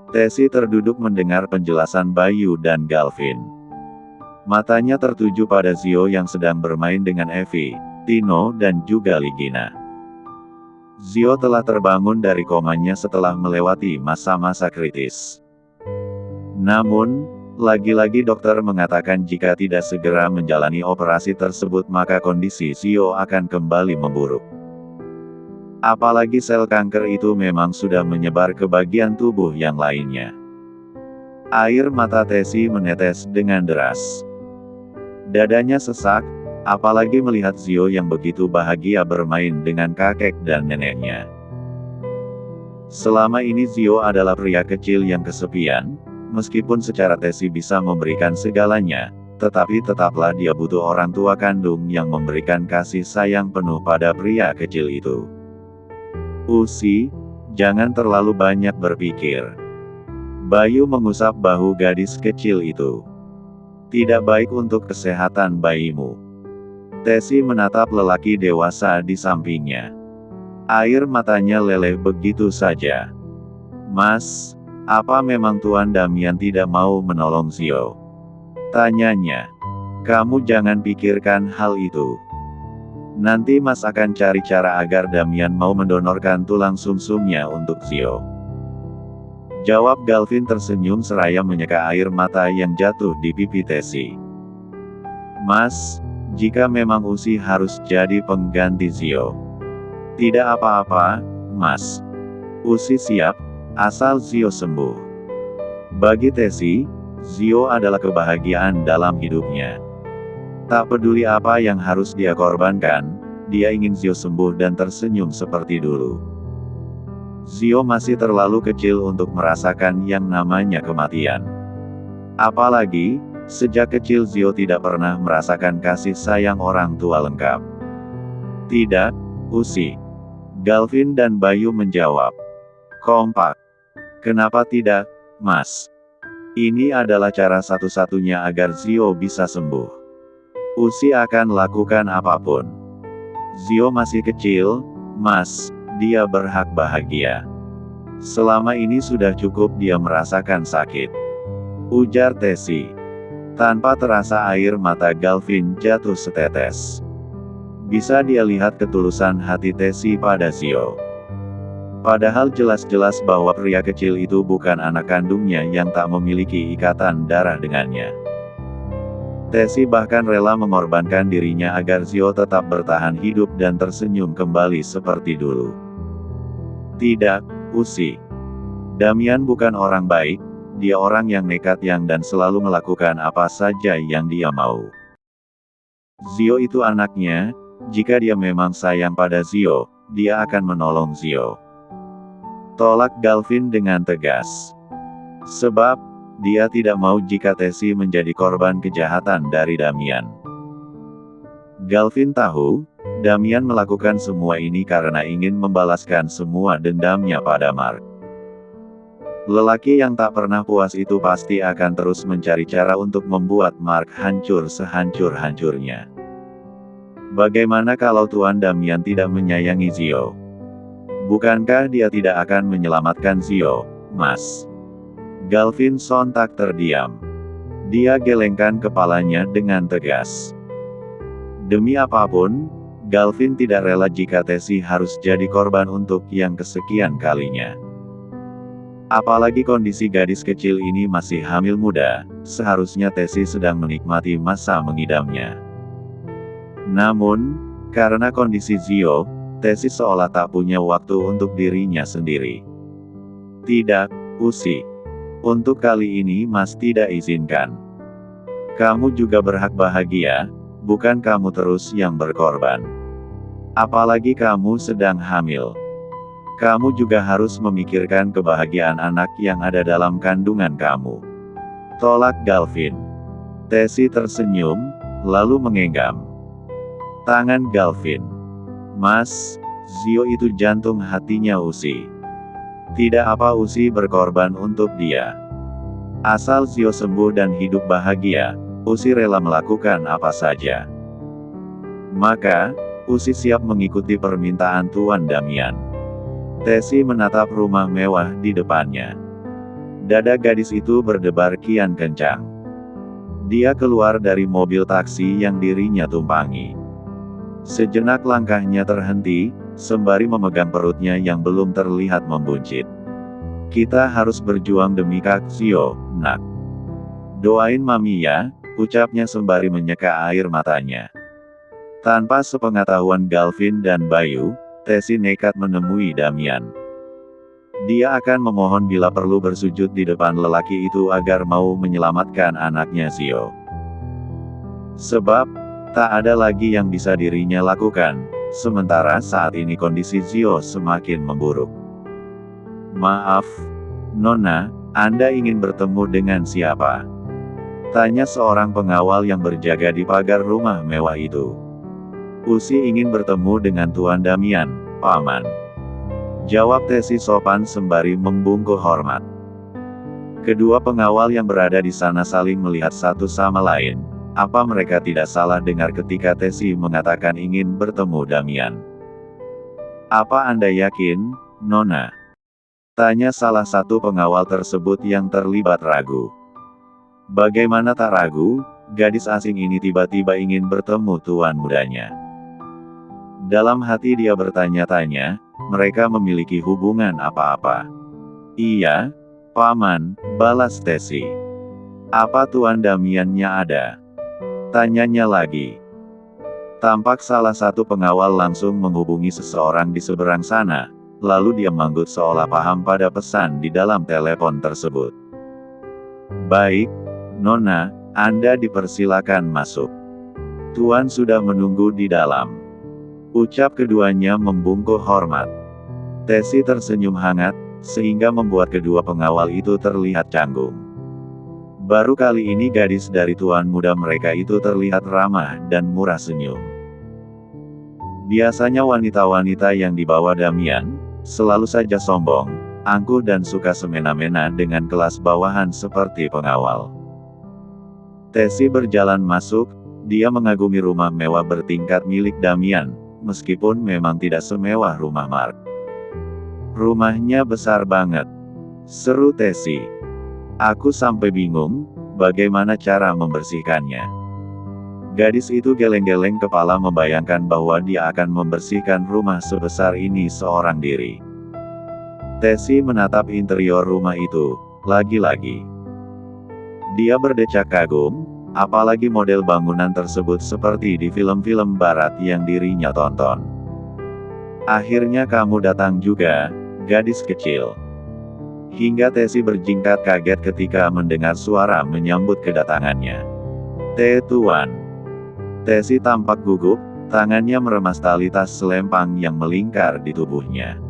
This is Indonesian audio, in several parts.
Tesi terduduk mendengar penjelasan Bayu dan Galvin. Matanya tertuju pada Zio yang sedang bermain dengan Evi, Tino dan juga Ligina. Zio telah terbangun dari komanya setelah melewati masa-masa kritis. Namun, lagi-lagi dokter mengatakan jika tidak segera menjalani operasi tersebut maka kondisi Zio akan kembali memburuk. Apalagi sel kanker itu memang sudah menyebar ke bagian tubuh yang lainnya. Air mata Tesi menetes dengan deras. Dadanya sesak, apalagi melihat Zio yang begitu bahagia bermain dengan kakek dan neneknya. Selama ini Zio adalah pria kecil yang kesepian, meskipun secara Tesi bisa memberikan segalanya, tetapi tetaplah dia butuh orang tua kandung yang memberikan kasih sayang penuh pada pria kecil itu. Usi, jangan terlalu banyak berpikir. Bayu mengusap bahu gadis kecil itu. Tidak baik untuk kesehatan bayimu. Tesi menatap lelaki dewasa di sampingnya. Air matanya leleh begitu saja. Mas, apa memang Tuan Damian tidak mau menolong Zio? Tanyanya. Kamu jangan pikirkan hal itu. Nanti Mas akan cari cara agar Damian mau mendonorkan tulang sumsumnya untuk Zio. Jawab Galvin tersenyum seraya menyeka air mata yang jatuh di pipi Tesi. Mas, jika memang Usi harus jadi pengganti Zio. Tidak apa-apa, Mas. Usi siap, asal Zio sembuh. Bagi Tesi, Zio adalah kebahagiaan dalam hidupnya. Tak peduli apa yang harus dia korbankan, dia ingin Zio sembuh dan tersenyum seperti dulu. Zio masih terlalu kecil untuk merasakan yang namanya kematian. Apalagi, sejak kecil Zio tidak pernah merasakan kasih sayang orang tua lengkap. Tidak, Usi. Galvin dan Bayu menjawab. Kompak. Kenapa tidak, Mas? Ini adalah cara satu-satunya agar Zio bisa sembuh. Usi akan lakukan apapun. Zio masih kecil, Mas, dia berhak bahagia. Selama ini sudah cukup dia merasakan sakit. Ujar Tesi. Tanpa terasa air mata Galvin jatuh setetes. Bisa dia lihat ketulusan hati Tesi pada Zio. Padahal jelas-jelas bahwa pria kecil itu bukan anak kandungnya yang tak memiliki ikatan darah dengannya. Tesi bahkan rela mengorbankan dirinya agar Zio tetap bertahan hidup dan tersenyum kembali seperti dulu. Tidak, Usi. Damian bukan orang baik, dia orang yang nekat dan selalu melakukan apa saja yang dia mau. Zio itu anaknya, jika dia memang sayang pada Zio, dia akan menolong Zio. Tolak Galvin dengan tegas. Sebab, dia tidak mau jika Tesi menjadi korban kejahatan dari Damian. Galvin tahu, Damian melakukan semua ini karena ingin membalaskan semua dendamnya pada Mark. Lelaki yang tak pernah puas itu pasti akan terus mencari cara untuk membuat Mark hancur sehancur-hancurnya. Bagaimana kalau Tuan Damian tidak menyayangi Zio? Bukankah dia tidak akan menyelamatkan Zio, Mas? Galvin sontak terdiam. Dia gelengkan kepalanya dengan tegas. Demi apapun, Galvin tidak rela jika Tesi harus jadi korban untuk yang kesekian kalinya. Apalagi kondisi gadis kecil ini masih hamil muda, seharusnya Tesi sedang menikmati masa mengidamnya. Namun, karena kondisi Zio, Tesi seolah tak punya waktu untuk dirinya sendiri. Tidak, Usi. Untuk kali ini Mas tidak izinkan. Kamu juga berhak bahagia, bukan kamu terus yang berkorban. Apalagi kamu sedang hamil. Kamu juga harus memikirkan kebahagiaan anak yang ada dalam kandungan kamu. Tolak Galvin. Tesi tersenyum, lalu mengenggam tangan Galvin. Mas, Zio itu jantung hatinya Usi. Tidak apa Usi berkorban untuk dia. Asal Zio sembuh dan hidup bahagia, Usi rela melakukan apa saja. Maka, Usi siap mengikuti permintaan Tuan Damian. Tesi menatap rumah mewah di depannya. Dada gadis itu berdebar kian kencang. Dia keluar dari mobil taksi yang dirinya tumpangi. Sejenak langkahnya terhenti, sembari memegang perutnya yang belum terlihat membuncit. Kita harus berjuang demi Kak Xiao, nak. Doain mami ya, ucapnya sembari menyeka air matanya. Tanpa sepengetahuan Galvin dan Bayu, Tesi nekat menemui Damian. Dia akan memohon bila perlu bersujud di depan lelaki itu agar mau menyelamatkan anaknya Xiao. Sebab, tak ada lagi yang bisa dirinya lakukan, sementara saat ini kondisi Xiao semakin memburuk. Maaf, Nona, Anda ingin bertemu dengan siapa? Tanya seorang pengawal yang berjaga di pagar rumah mewah itu. Usi ingin bertemu dengan Tuan Damian, Paman. Jawab Tesi sopan sembari membungkuk hormat. Kedua pengawal yang berada di sana saling melihat satu sama lain. Apa mereka tidak salah dengar ketika Tesi mengatakan ingin bertemu Damian? Apa Anda yakin, Nona? Tanya salah satu pengawal tersebut yang terlibat ragu. Bagaimana tak ragu, gadis asing ini tiba-tiba ingin bertemu tuan mudanya. Dalam hati dia bertanya-tanya, mereka memiliki hubungan apa-apa. Iya, Paman, balas Tesi. Apa Tuan Damiannya ada? Tanyanya lagi. Tampak salah satu pengawal langsung menghubungi seseorang di seberang sana, lalu dia manggut seolah paham pada pesan di dalam telepon tersebut. Baik, Nona, Anda dipersilakan masuk. Tuan sudah menunggu di dalam. Ucap keduanya membungkuk hormat. Tesi tersenyum hangat, sehingga membuat kedua pengawal itu terlihat canggung. Baru kali ini gadis dari tuan muda mereka itu terlihat ramah dan murah senyum. Biasanya wanita-wanita yang dibawa Damian, selalu saja sombong, angkuh dan suka semena-mena dengan kelas bawahan seperti pengawal. Tesi berjalan masuk, dia mengagumi rumah mewah bertingkat milik Damian, meskipun memang tidak semewah rumah Mark. Rumahnya besar banget. Seru Tesi. Aku sampai bingung, bagaimana cara membersihkannya. Gadis itu geleng-geleng kepala membayangkan bahwa dia akan membersihkan rumah sebesar ini seorang diri. Tesi menatap interior rumah itu, lagi-lagi. Dia berdecak kagum, apalagi model bangunan tersebut seperti di film-film barat yang dirinya tonton. Akhirnya kamu datang juga, gadis kecil. Hingga Tesi berjingkat kaget ketika mendengar suara menyambut kedatangannya. Tuan. Tesi tampak gugup, tangannya meremas tali tas selempang yang melingkar di tubuhnya.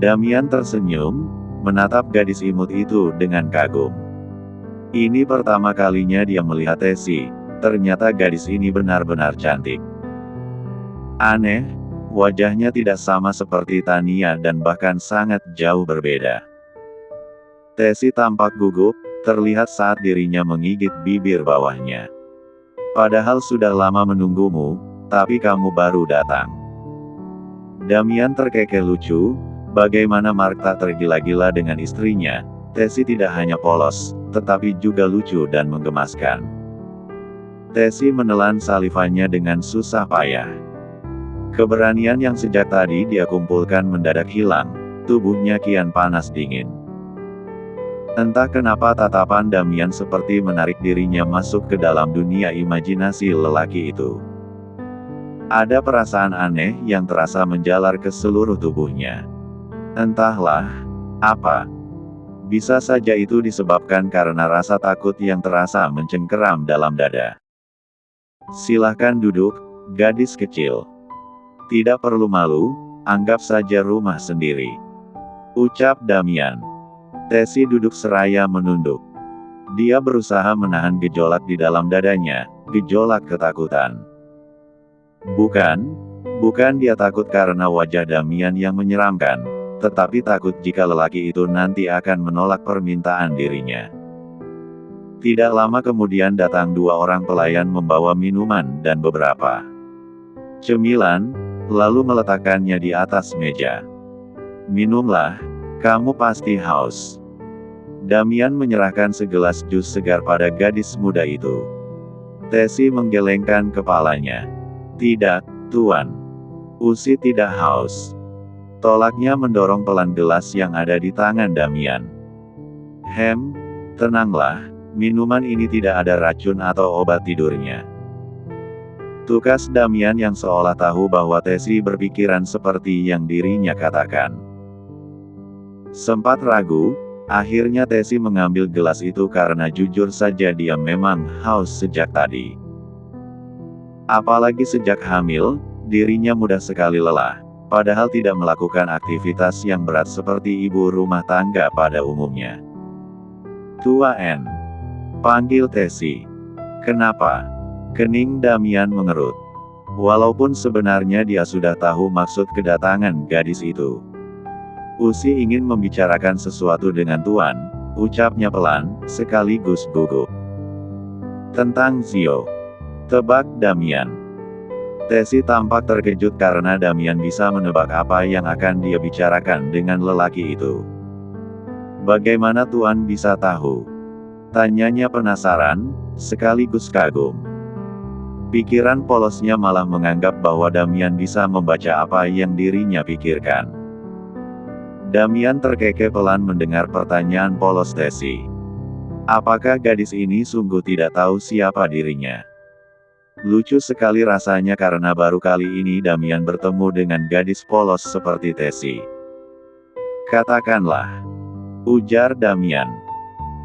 Damian tersenyum, menatap gadis imut itu dengan kagum. Ini pertama kalinya dia melihat Tesi, ternyata gadis ini benar-benar cantik. Aneh, wajahnya tidak sama seperti Tania dan bahkan sangat jauh berbeda. Tesi tampak gugup, terlihat saat dirinya menggigit bibir bawahnya. Padahal sudah lama menunggumu, tapi kamu baru datang. Damian terkekeh lucu, bagaimana Mark tak tergila-gila dengan istrinya. Tesi tidak hanya polos, tetapi juga lucu dan menggemaskan. Tesi menelan salivanya dengan susah payah. Keberanian yang sejak tadi dia kumpulkan mendadak hilang, tubuhnya kian panas dingin. Entah kenapa tatapan Damian seperti menarik dirinya masuk ke dalam dunia imajinasi lelaki itu. Ada perasaan aneh yang terasa menjalar ke seluruh tubuhnya. Entahlah, apa. Bisa saja itu disebabkan karena rasa takut yang terasa mencengkeram dalam dada. Silahkan duduk, gadis kecil. Tidak perlu malu, anggap saja rumah sendiri. Ucap Damian. Tesi duduk seraya menunduk. Dia berusaha menahan gejolak di dalam dadanya, gejolak ketakutan. Bukan dia takut karena wajah Damian yang menyeramkan, tetapi takut jika lelaki itu nanti akan menolak permintaan dirinya. Tidak lama kemudian datang dua orang pelayan membawa minuman dan beberapa cemilan, lalu meletakkannya di atas meja. Minumlah, kamu pasti haus. Damian menyerahkan segelas jus segar pada gadis muda itu. Tessy menggelengkan kepalanya. Tidak, Tuan. Usi tidak haus. Tolaknya mendorong pelan gelas yang ada di tangan Damian. Tenanglah, minuman ini tidak ada racun atau obat tidurnya. Tukas Damian yang seolah tahu bahwa Tessy berpikiran seperti yang dirinya katakan. Sempat ragu, akhirnya Tessy mengambil gelas itu karena jujur saja dia memang haus sejak tadi. Apalagi sejak hamil, dirinya mudah sekali lelah, padahal tidak melakukan aktivitas yang berat seperti ibu rumah tangga pada umumnya. Tua N. Panggil Tessy. Kenapa? Kening Damian mengerut. Walaupun sebenarnya dia sudah tahu maksud kedatangan gadis itu. Usi ingin membicarakan sesuatu dengan Tuan, ucapnya pelan, sekaligus gugup. Tentang Zio. Tebak Damian. Tessy tampak terkejut karena Damian bisa menebak apa yang akan dia bicarakan dengan lelaki itu. Bagaimana Tuan bisa tahu? Tanyanya penasaran, sekaligus kagum. Pikiran polosnya malah menganggap bahwa Damian bisa membaca apa yang dirinya pikirkan. Damian terkekeh pelan mendengar pertanyaan polos Tessy. Apakah gadis ini sungguh tidak tahu siapa dirinya? Lucu sekali rasanya karena baru kali ini Damian bertemu dengan gadis polos seperti Tessy. Katakanlah, ujar Damian.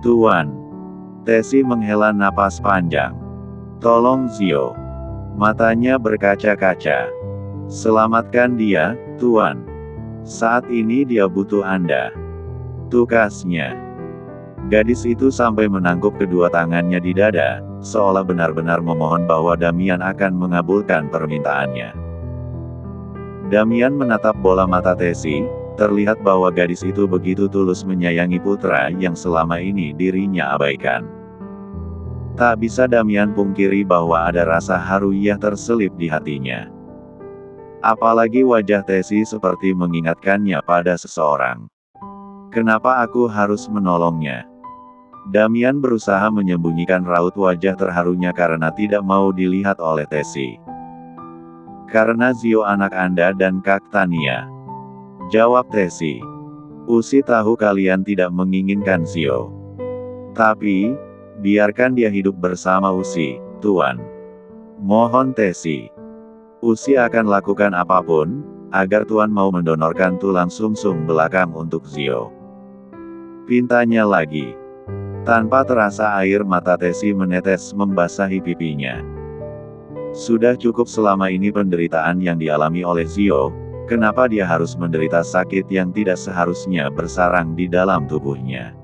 Tuan. Tessy menghela napas panjang. Tolong Zio. Matanya berkaca-kaca. Selamatkan dia, Tuan. Saat ini dia butuh Anda. Tukasnya. Gadis itu sampai menangkup kedua tangannya di dada, seolah benar-benar memohon bahwa Damian akan mengabulkan permintaannya. Damian menatap bola mata Tessy, terlihat bahwa gadis itu begitu tulus menyayangi putra yang selama ini dirinya abaikan. Tak bisa Damian pungkiri bahwa ada rasa haruiyah terselip di hatinya. Apalagi wajah Tessy seperti mengingatkannya pada seseorang. Kenapa aku harus menolongnya? Damian berusaha menyembunyikan raut wajah terharunya karena tidak mau dilihat oleh Tessy. Karena Zio anak Anda dan Kak Tania. Jawab Tessy. Usi tahu kalian tidak menginginkan Zio. Tapi, biarkan dia hidup bersama Usi, Tuan. Mohon Tessy. Usi akan lakukan apapun, agar Tuan mau mendonorkan tulang sumsum belakang untuk Zio. Pintanya lagi. Tanpa terasa air mata Tessy menetes membasahi pipinya. Sudah cukup selama ini penderitaan yang dialami oleh Zio, kenapa dia harus menderita sakit yang tidak seharusnya bersarang di dalam tubuhnya?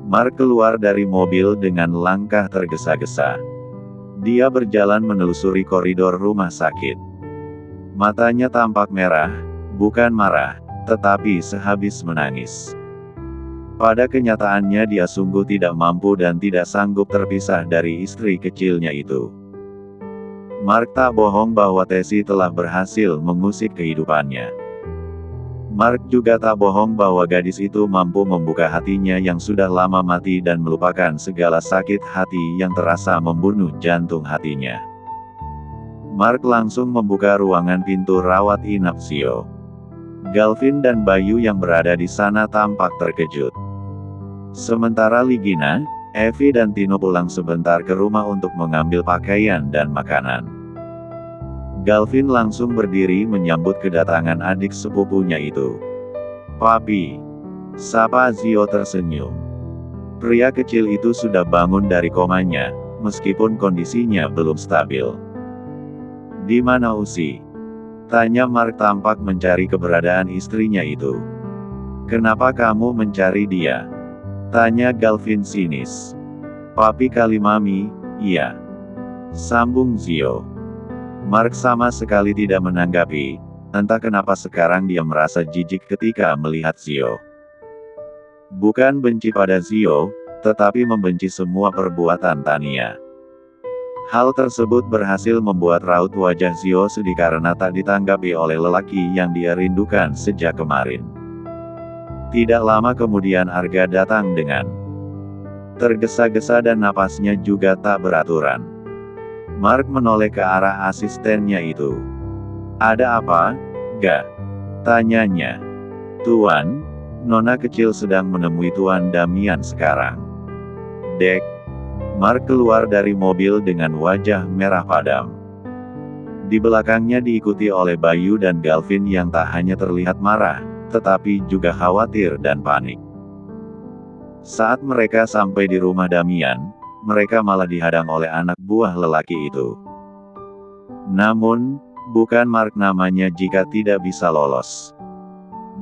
Mark keluar dari mobil dengan langkah tergesa-gesa. Dia berjalan menelusuri koridor rumah sakit. Matanya tampak merah, bukan marah, tetapi sehabis menangis. Pada kenyataannya dia sungguh tidak mampu dan tidak sanggup terpisah dari istri kecilnya itu. Mark tak bohong bahwa Tessy telah berhasil mengusik kehidupannya. Mark juga tak bohong bahwa gadis itu mampu membuka hatinya yang sudah lama mati dan melupakan segala sakit hati yang terasa membunuh jantung hatinya. Mark langsung membuka ruangan pintu rawat inap Zio. Galvin dan Bayu yang berada di sana tampak terkejut. Sementara Ligina, Evie dan Tino pulang sebentar ke rumah untuk mengambil pakaian dan makanan. Galvin langsung berdiri menyambut kedatangan adik sepupunya itu. Papi. Sapa Zio tersenyum. Pria kecil itu sudah bangun dari komanya, meskipun kondisinya belum stabil. Di mana Usi? Tanya Mark tampak mencari keberadaan istrinya itu. Kenapa kamu mencari dia? Tanya Galvin sinis. Papi kali mami, iya. Sambung Zio. Mark sama sekali tidak menanggapi, entah kenapa sekarang dia merasa jijik ketika melihat Zio. Bukan benci pada Zio, tetapi membenci semua perbuatan Tania. Hal tersebut berhasil membuat raut wajah Zio sedih karena tak ditanggapi oleh lelaki yang dia rindukan sejak kemarin. Tidak lama kemudian Arga datang dengan tergesa-gesa dan napasnya juga tak beraturan. Mark menoleh ke arah asistennya itu. "Ada apa, Ga?" tanyanya. "Tuan, Nona kecil sedang menemui Tuan Damian sekarang." "Dek." Mark keluar dari mobil dengan wajah merah padam. Di belakangnya diikuti oleh Bayu dan Galvin yang tak hanya terlihat marah, tetapi juga khawatir dan panik. Saat mereka sampai di rumah Damian, mereka malah dihadang oleh anak buah lelaki itu. Namun, bukan Mark namanya jika tidak bisa lolos.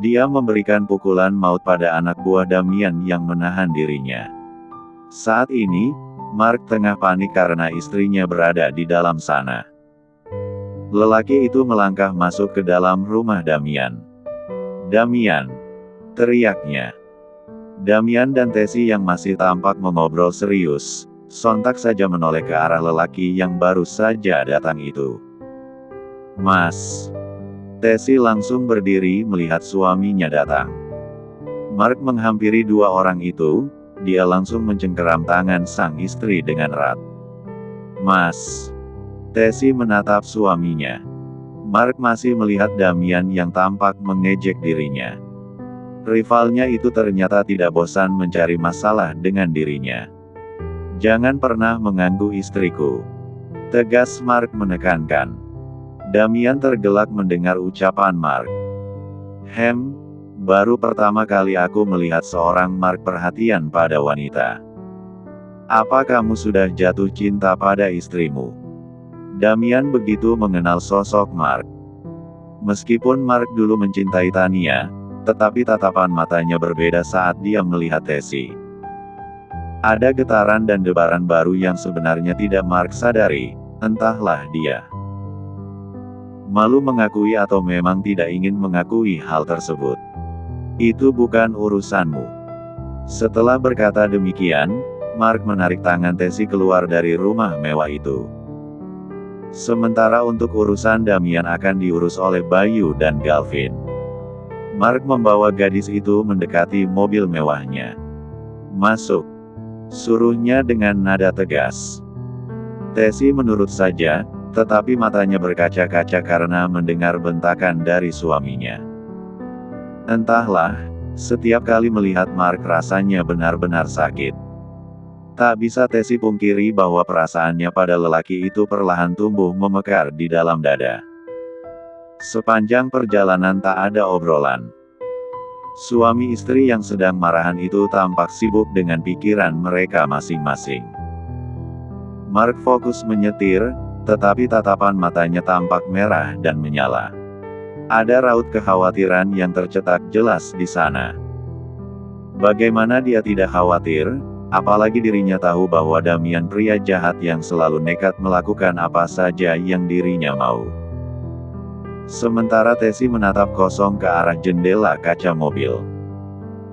Dia memberikan pukulan maut pada anak buah Damian yang menahan dirinya. Saat ini, Mark tengah panik karena istrinya berada di dalam sana. Lelaki itu melangkah masuk ke dalam rumah Damian. "Damian!" teriaknya. Damian dan Tesi yang masih tampak mengobrol serius, sontak saja menoleh ke arah lelaki yang baru saja datang itu. "Mas!" Tesi langsung berdiri melihat suaminya datang. Mark menghampiri dua orang itu, dia langsung mencengkeram tangan sang istri dengan erat. "Mas!" Tesi menatap suaminya. Mark masih melihat Damian yang tampak mengejek dirinya. Rivalnya itu ternyata tidak bosan mencari masalah dengan dirinya. "Jangan pernah mengganggu istriku," tegas Mark menekankan. Damian tergelak mendengar ucapan Mark. Baru pertama kali aku melihat seorang Mark perhatian pada wanita." "Apa kamu sudah jatuh cinta pada istrimu?" Damian begitu mengenal sosok Mark. Meskipun Mark dulu mencintai Tania, tetapi tatapan matanya berbeda saat dia melihat Tesi. Ada getaran dan debaran baru yang sebenarnya tidak Mark sadari, entahlah dia malu mengakui atau memang tidak ingin mengakui hal tersebut. "Itu bukan urusanmu." Setelah berkata demikian, Mark menarik tangan Tesi keluar dari rumah mewah itu. Sementara untuk urusan Damian akan diurus oleh Bayu dan Galvin. Mark membawa gadis itu mendekati mobil mewahnya. "Masuk," suruhnya dengan nada tegas. Tesi menurut saja, tetapi matanya berkaca-kaca karena mendengar bentakan dari suaminya. Entahlah, setiap kali melihat Mark rasanya benar-benar sakit. Tak bisa Tesi pungkiri bahwa perasaannya pada lelaki itu perlahan tumbuh memekar di dalam dada. Sepanjang perjalanan tak ada obrolan. Suami istri yang sedang marahan itu tampak sibuk dengan pikiran mereka masing-masing. Mark fokus menyetir, tetapi tatapan matanya tampak merah dan menyala. Ada raut kekhawatiran yang tercetak jelas di sana. Bagaimana dia tidak khawatir, apalagi dirinya tahu bahwa Damian pria jahat yang selalu nekat melakukan apa saja yang dirinya mau. Sementara Tesi menatap kosong ke arah jendela kaca mobil.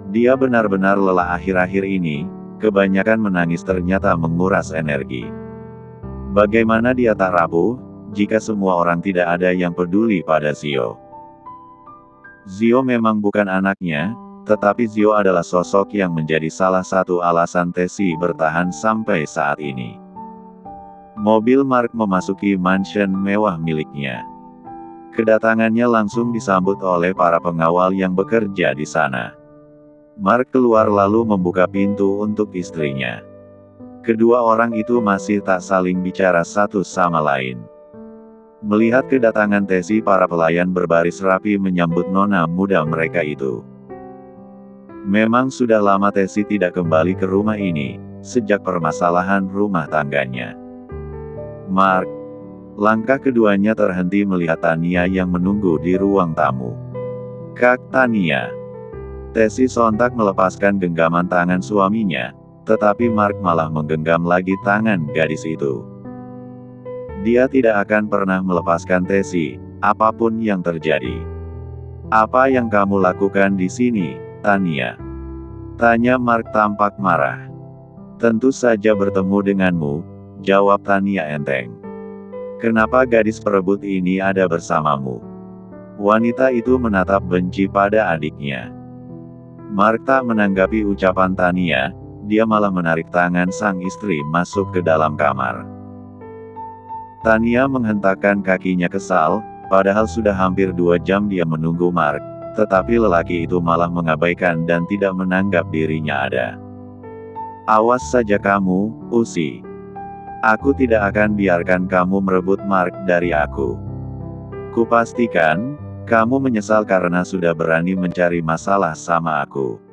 Dia benar-benar lelah akhir-akhir ini, kebanyakan menangis ternyata menguras energi. Bagaimana dia tak rapuh, jika semua orang tidak ada yang peduli pada Zio. Zio memang bukan anaknya, tetapi Zio adalah sosok yang menjadi salah satu alasan Tesi bertahan sampai saat ini. Mobil Mark memasuki mansion mewah miliknya. Kedatangannya langsung disambut oleh para pengawal yang bekerja di sana. Mark keluar lalu membuka pintu untuk istrinya. Kedua orang itu masih tak saling bicara satu sama lain. Melihat kedatangan Tesi, para pelayan berbaris rapi menyambut nona muda mereka itu. Memang sudah lama Tesi tidak kembali ke rumah ini, sejak permasalahan rumah tangganya. "Mark." Langkah keduanya terhenti melihat Tania yang menunggu di ruang tamu. "Kak Tania." Tesi sontak melepaskan genggaman tangan suaminya, tetapi Mark malah menggenggam lagi tangan gadis itu. Dia tidak akan pernah melepaskan Tesi, apapun yang terjadi. "Apa yang kamu lakukan di sini, Tania?" tanya Mark tampak marah. "Tentu saja bertemu denganmu," jawab Tania enteng. "Kenapa gadis perebut ini ada bersamamu?" Wanita itu menatap benci pada adiknya. Mark tak menanggapi ucapan Tania, dia malah menarik tangan sang istri masuk ke dalam kamar. Tania menghentakkan kakinya kesal, padahal sudah hampir 2 jam dia menunggu Mark, tetapi lelaki itu malah mengabaikan dan tidak menganggap dirinya ada. Awas saja kamu, Usi. Aku tidak akan biarkan kamu merebut Mark dari aku. Kupastikan, kamu menyesal karena sudah berani mencari masalah sama aku.